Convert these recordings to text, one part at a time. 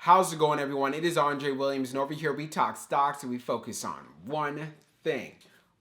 How's it going, everyone? It is Andre Williams, and over here we talk stocks and we focus on one thing.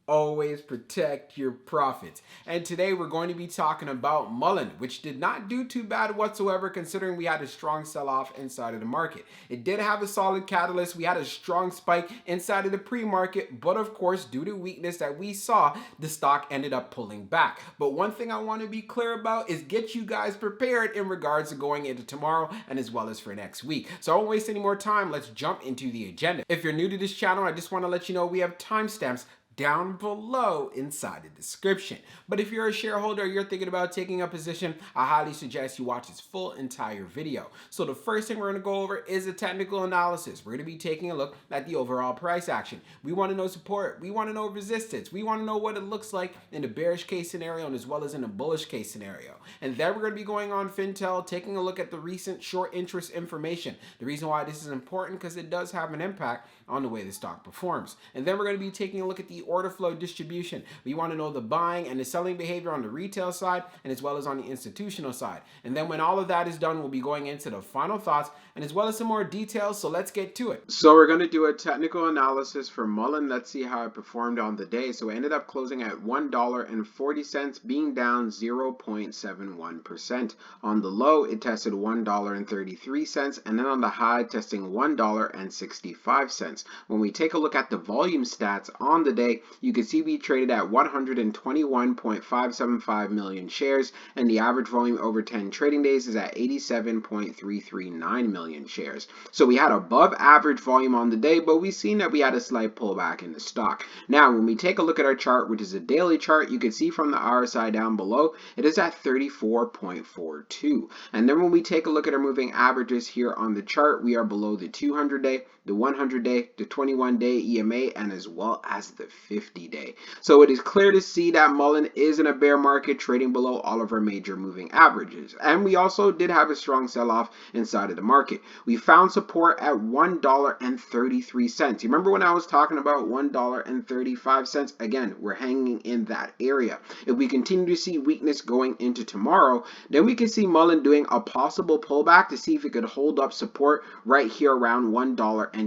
Always protect your profits. And today we're going to be talking about Mullen, which did not do too bad whatsoever considering we had a strong sell-off inside of the market. It did have a solid catalyst. We had a strong spike inside of the pre-market, but of course, due to weakness that we saw, the stock ended up pulling back. But one thing I want to be clear about is get you guys prepared in regards to going into tomorrow and as well as for next week. So I won't waste any more time. Let's jump into the agenda. If you're new to this channel, I just want to let you know we have timestamps down below inside the description. But if you're a shareholder or you're thinking about taking a position, I highly suggest you watch this full entire video. So the first thing we're going to go over is a technical analysis. We're going to be taking a look at the overall price action. We want to know support. We want to know resistance. We want to know what it looks like in the bearish case scenario and as well as in a bullish case scenario. And then we're going to be going on Fintel, taking a look at the recent short interest information. The reason why this is important because it does have an impact on the way the stock performs. And then we're going to be taking a look at the order flow distribution. We want to know the buying and the selling behavior on the retail side and as well as on the institutional side. And then when all of that is done, we'll be going into the final thoughts and as well as some more details. So let's get to it. So we're going to do a technical analysis for Mullen. Let's see how it performed on the day. So it ended up closing at $1.40, being down 0.71%. On the low, it tested $1.33, and then on the high, testing $1.65. When we take a look at the volume stats on the day, you can see we traded at 121.575 million shares, and the average volume over 10 trading days is at 87.339 million shares. So we had above average volume on the day, but we've seen that we had a slight pullback in the stock. Now, when we take a look at our chart, which is a daily chart, you can see from the RSI down below, it is at 34.42. And then when we take a look at our moving averages here on the chart, we are below the 200-day, the 100-day, the 21-day EMA, and as well as the 50-day. So it is clear to see that Mullen is in a bear market, trading below all of our major moving averages. And we also did have a strong sell-off inside of the market. We found support at $1.33. You remember when I was talking about $1.35? Again, we're hanging in that area. If we continue to see weakness going into tomorrow, then we can see Mullen doing a possible pullback to see if it could hold up support right here around $1.21.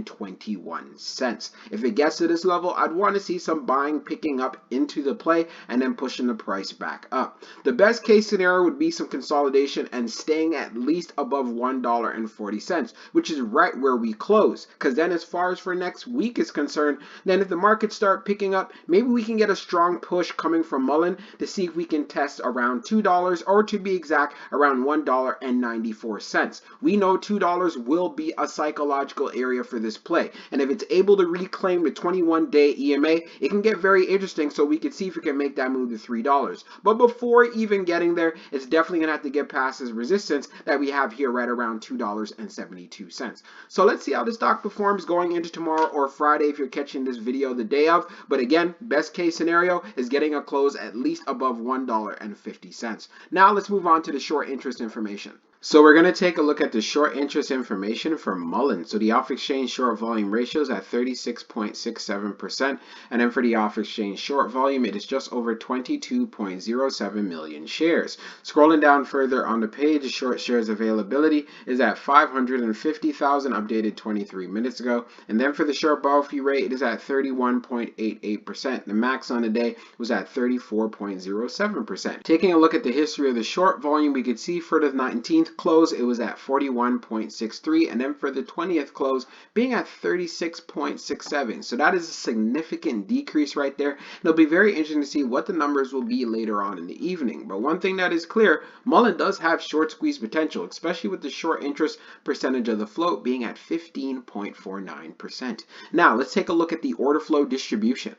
If it gets to this level, I'd want to see some buying picking up into the play and then pushing the price back up. The best case scenario would be some consolidation and staying at least above $1.40, which is right where we close. Because then as far as for next week is concerned, then if the markets start picking up, maybe we can get a strong push coming from Mullen to see if we can test around $2, or to be exact, around $1.94. We know $2 will be a psychological area for this play, and if it's able to reclaim the 21-day EMA, it can get very interesting, so we can see if we can make that move to $3. But before even getting there, it's definitely going to have to get past this resistance that we have here right around $2.72. So let's see how the stock performs going into tomorrow or Friday if you're catching this video the day of. But again, best case scenario is getting a close at least above $1.50. Now let's move on to the short interest information. So we're going to take a look at the short interest information for Mullen. So the off-exchange short volume ratio is at 36.67%, and then for the off-exchange short volume, it is just over 22.07 million shares. Scrolling down further on the page, the short shares availability is at 550,000, updated 23 minutes ago, and then for the short borrow fee rate, it is at 31.88%. The max on the day was at 34.07%. Taking a look at the history of the short volume, we could see for the 19th close, it was at 41.63, and then for the 20th close, being at 36.67. So that is a significant decrease right there. It'll be very interesting to see what the numbers will be later on in the evening. But one thing that is clear, Mullen does have short squeeze potential, especially with the short interest percentage of the float being at 15.49%. Now let's take a look at the order flow distribution.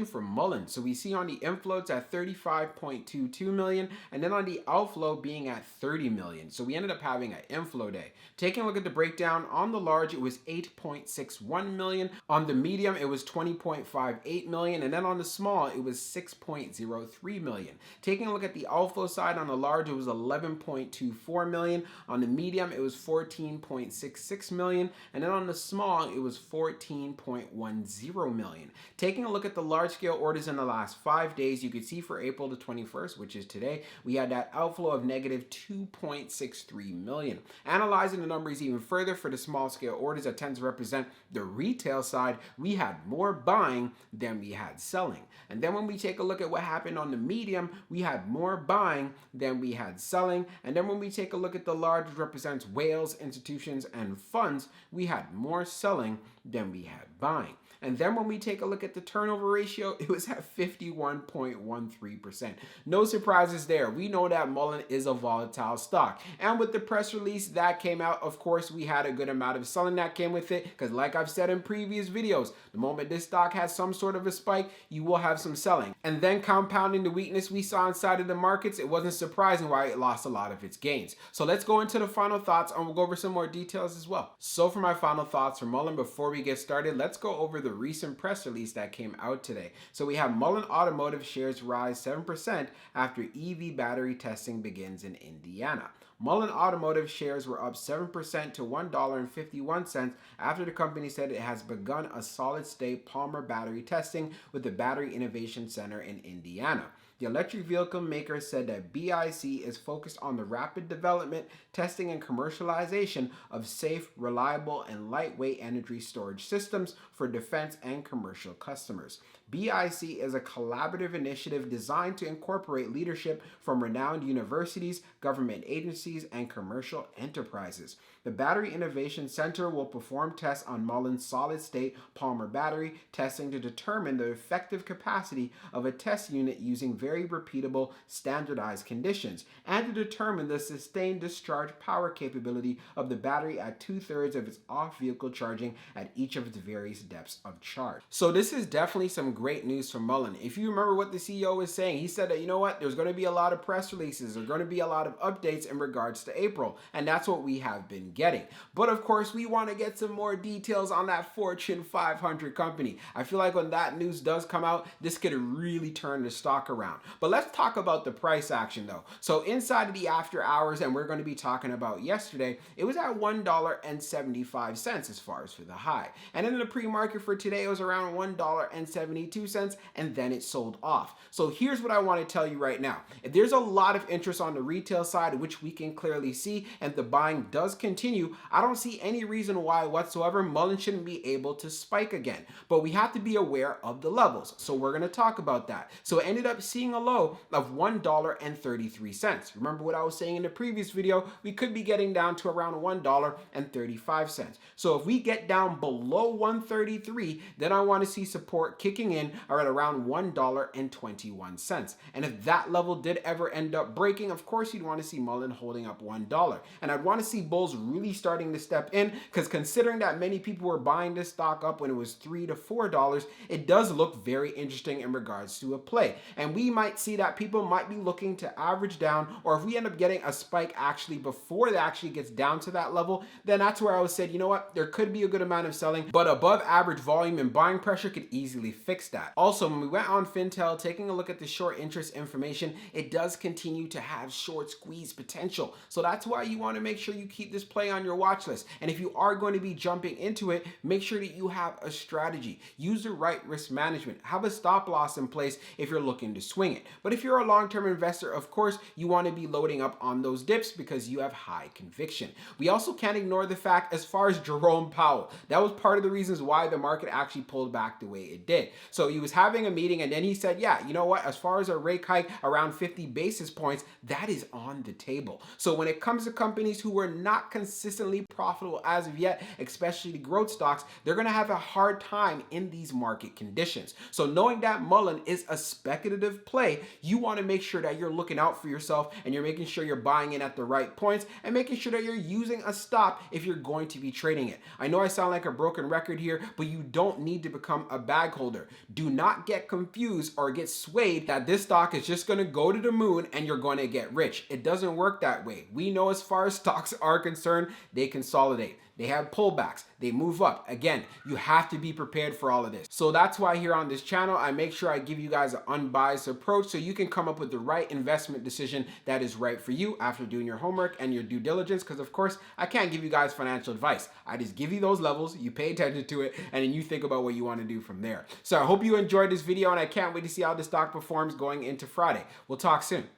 For Mullen. So we see on the inflow it's at 35.22 million, and then on the outflow being at 30 million. So we ended up having an inflow day. Taking a look at the breakdown, on the large it was 8.61 million, on the medium it was 20.58 million, and then on the small it was 6.03 million. Taking a look at the outflow side, on the large it was 11.24 million, on the medium it was 14.66 million, and then on the small it was 14.10 million. Taking a look at the large scale orders in the last 5 days, you could see for April the 21st, which is today, we had that outflow flow of negative 2.63 million. Analyzing the numbers even further for the small scale orders that tend to represent the retail side, we had more buying than we had selling. And then when we take a look at what happened on the medium, we had more buying than we had selling. And then when we take a look at the large, which represents whales, institutions, and funds, we had more selling than we had buying. And then when we take a look at the turnover ratio, it was at 51.13%. No surprises there. We know that Mullen is a volatile stock. And with the press release that came out, of course, we had a good amount of selling that came with it. Because like I've said in previous videos, the moment this stock has some sort of a spike, you will have some selling. And then compounding the weakness we saw inside of the markets, it wasn't surprising why it lost a lot of its gains. So let's go into the final thoughts and we'll go over some more details as well. So for my final thoughts for Mullen, before we get started, let's go over the recent press release that came out today. So we have Mullen Automotive shares rise 7% after EV battery testing begins in Indiana. Mullen Automotive shares were up 7% to $1.51 after the company said it has begun a solid-state polymer battery testing with the Battery Innovation Center in Indiana. The electric vehicle maker said that BIC is focused on the rapid development, testing, and commercialization of safe, reliable, and lightweight energy storage systems for defense and commercial customers. BIC is a collaborative initiative designed to incorporate leadership from renowned universities, government agencies, and commercial enterprises. The Battery Innovation Center will perform tests on Mullen's solid-state polymer battery, testing to determine the effective capacity of a test unit using very repeatable, standardized conditions, and to determine the sustained discharge power capability of the battery at 2/3 of its off-vehicle charging at each of its various depths of charge. So this is definitely some great news from Mullen. If you remember what the CEO was saying, he said that, you know what, there's going to be a lot of press releases, there's going to be a lot of updates in regards to April, and that's what we have been getting. But of course, we want to get some more details on that Fortune 500 company. I feel like when that news does come out, this could really turn the stock around. But let's talk about the price action though. So inside of the after hours, and we're going to be talking about yesterday, it was at $1.75 as far as for the high. And in the pre-market for today, it was around $1.72, and then it sold off. So here's what I want to tell you right now. If there's a lot of interest on the retail side, which we can clearly see, and the buying does continue, I don't see any reason why whatsoever Mullen shouldn't be able to spike again. But we have to be aware of the levels. So we're going to talk about that. So it ended up seeing a low of $1.33. Remember what I was saying in the previous video, we could be getting down to around $1.35. So if we get down below 133, then I want to see support kicking in at around $1.21. And if that level did ever end up breaking, of course you'd want to see Mullen holding up $1. And I'd want to see bulls really starting to step in, because considering that many people were buying this stock up when it was $3 to $4, it does look very interesting in regards to a play. And we might see that people might be looking to average down, or if we end up getting a spike actually before it actually gets down to that level, then that's where I would say, you know what, there could be a good amount of selling, but above average volume and buying pressure could easily fix that. Also, when we went on Fintel, taking a look at the short interest information, it does continue to have short squeeze potential. So that's why you want to make sure you keep this play on your watch list. And if you are going to be jumping into it, make sure that you have a strategy. Use the right risk management. Have a stop loss in place if you're looking to swing it. But if you're a long-term investor, of course, you want to be loading up on those dips because you have high conviction. We also can't ignore the fact as far as Jerome Powell, that was part of the reasons why the market actually pulled back the way it did. So he was having a meeting and then he said, yeah, you know what, as far as a rate hike around 50 basis points, that is on the table. So when it comes to companies who were not consistently profitable as of yet, especially the growth stocks, they're going to have a hard time in these market conditions. So knowing that Mullen is a speculative play, you want to make sure that you're looking out for yourself and you're making sure you're buying in at the right points and making sure that you're using a stop if you're going to be trading it. I know I sound like a broken record here, but you don't need to become a bag holder. Do not get confused or get swayed that this stock is just going to go to the moon and you're going to get rich. It doesn't work that way. We know as far as stocks are concerned, they consolidate. They have pullbacks, they move up. Again, you have to be prepared for all of this. So that's why here on this channel, I make sure I give you guys an unbiased approach so you can come up with the right investment decision that is right for you after doing your homework and your due diligence. Because of course, I can't give you guys financial advice. I just give you those levels, you pay attention to it, and then you think about what you want to do from there. So I hope you enjoyed this video and I can't wait to see how the stock performs going into Friday. We'll talk soon.